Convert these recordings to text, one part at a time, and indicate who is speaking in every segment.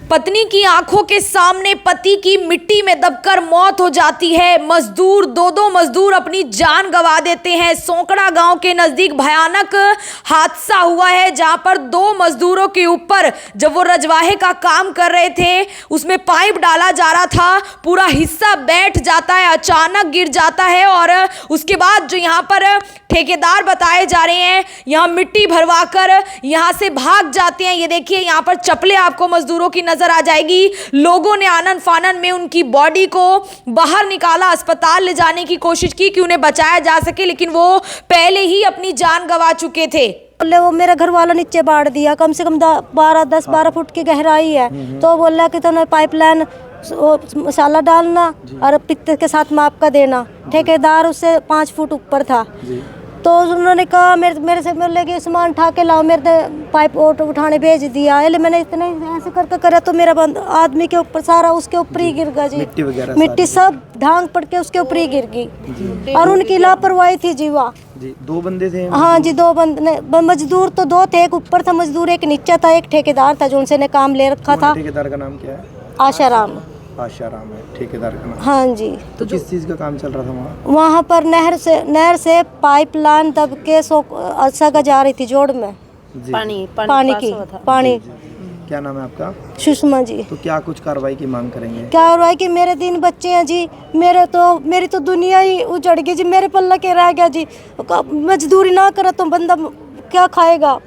Speaker 1: पत्नी की आंखों के सामने पति की मिट्टी में दबकर मौत हो जाती है। मजदूर दो मजदूर अपनी जान गंवा देते हैं। सोंकड़ा गांव के नजदीक भयानक हादसा हुआ है, जहां पर दो मजदूरों के ऊपर जब वो रजवाहे का काम कर रहे थे, उसमें पाइप डाला जा रहा था, पूरा हिस्सा बैठ जाता है, अचानक गिर जाता है। और उसके बाद जो यहाँ पर ठेकेदार बताए जा रहे हैं, यहाँ मिट्टी भरवा कर यहाँ से भाग जाते हैं। ये देखिए, यहाँ पर चप्पलें आपको मजदूरों की नजर आ जाएगी। लोगों ने आनन फानन में उनकी बॉडी को बाहर निकाला, अस्पताल ले जाने की कोशिश की कि उन्हें बचाया जा सके, लेकिन वो पहले ही अपनी जान गंवा चुके थे।
Speaker 2: बोले वो मेरा घर वाला नीचे बाढ़ दिया, कम से कम 10-12 फुट की गहराई है। तो बोला कि तो पाइपलाइन मसाला डालना और पित्त के साथ माप का देना। ठेकेदार उससे 5 फुट ऊपर था। तो उन्होंने कहा मेरे से बोले कि सामान उठा के लाओ, मेरे पाइप उठाने भेज दिया। मैंने इतना ऐसे करके करा तो मेरा आदमी के ऊपर सारा उसके ऊपर ही गिर गया जी। मिट्टी सब ढांग पड़ के उसके ऊपर ही गिर गई। और उनकी लापरवाही थी जीवा
Speaker 3: जी। 2 बंदे थे?
Speaker 2: हाँ जी, 2 बंदे। मजदूर तो 2 थे, एक ऊपर था मजदूर, एक नीचे था, एक ठेकेदार था जो उनसे ने काम ले रखा था।
Speaker 3: ठेकेदार का नाम क्या है?
Speaker 2: आशाराम।
Speaker 3: आशाराम है ठेकेदार का नाम।
Speaker 2: हाँ जी।
Speaker 3: तो किस चीज़ का काम चल रहा था वहाँ?
Speaker 2: वहाँ पर नहर से पाइपलाइन दब के सगा जा रही थी जोड़ में। पानी।
Speaker 3: क्या नाम है आपका?
Speaker 2: सुषमा जी।
Speaker 3: तो क्या कुछ कार्रवाई की मांग करेंगे?
Speaker 2: कार्रवाई की, मेरे 3 बच्चे हैं जी। मेरी तो दुनिया ही उजड़ गई जी। मेरे पल्ला के रह गया जी। मजदूरी ना करे तो बंदा क्या खाएगा?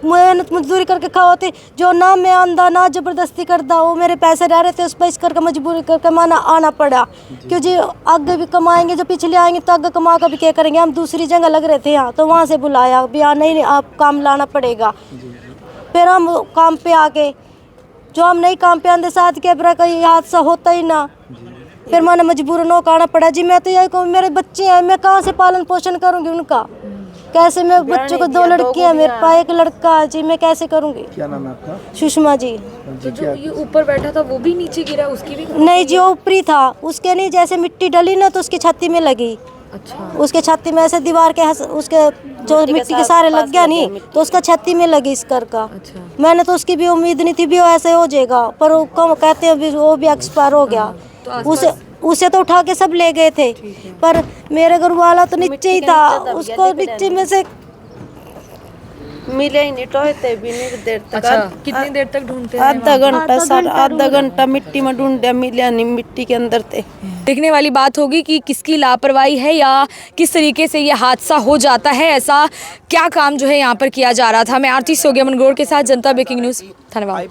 Speaker 2: मेहनत मजदूरी करके खाओते जो ना मैं आंदा ना जबरदस्ती करता, वो मेरे पैसे रह रहे थे, उस पर इस करके मजबूरी करके माना आना पड़ा। क्यों जी, आगे भी कमाएंगे, जो पिछले आएंगे तो आगे कमा कर भी क्या करेंगे। हम दूसरी जगह लग रहे थे यहाँ, तो वहाँ से बुलाया भी नहीं आप काम लाना पड़ेगा। फिर हम काम पे आ गए। जो हम नहीं काम पे आते साथ के बरा कहीं हादसा होता ही ना। फिर मैंने मजबूरन होकर आना पड़ा जी। मैं तो यही कहूँ, मेरे बच्चे हैं, मैं कहाँ से पालन पोषण करूँगी उनका? कैसे? मैं बच्चों को 2 लड़की है, मेरे पास 1 लड़का है जी। मैं कैसे करूँगी?
Speaker 3: क्या नाम है आपका?
Speaker 2: सुषमा जी।
Speaker 1: तो जो ये ऊपर बैठा था वो भी नीचे गिरा, उसकी भी?
Speaker 2: नहीं जी, वो ऊपरी था। उसके नहीं, जैसे मिट्टी डली ना तो उसकी छाती में लगी।
Speaker 1: अच्छा।
Speaker 2: उसके छाती में ऐसे दीवार के उसके जो मिट्टी के सारे लग गया नहीं, तो उसका छाती में लगी इस कर का।
Speaker 1: अच्छा।
Speaker 2: मैंने तो उसकी भी उम्मीद नहीं थी भी वो ऐसे हो जाएगा, पर वो कम कहते हैं वो भी एक्सपायर हो गया। उसे तो उठा के सब ले गए थे, पर मेरे घर वाला तो नीचे ही था। उसको नीचे में से
Speaker 4: मिले ही नहीं, टोहते भी नहीं देर तक।
Speaker 1: अच्छा, कितनी देर तक ढूंढते रहे?
Speaker 4: आधा घंटा मिट्टी में ढूंढे, मिले नहीं, मिट्टी के अंदर थे।
Speaker 1: देखने वाली बात होगी कि किसकी लापरवाही है या किस तरीके से ये हादसा हो जाता है। ऐसा क्या काम जो है यहाँ पर किया जा रहा था। मैं आरती सोगिया मनगोड़ के साथ जनता ब्रेकिंग न्यूज़, धन्यवाद।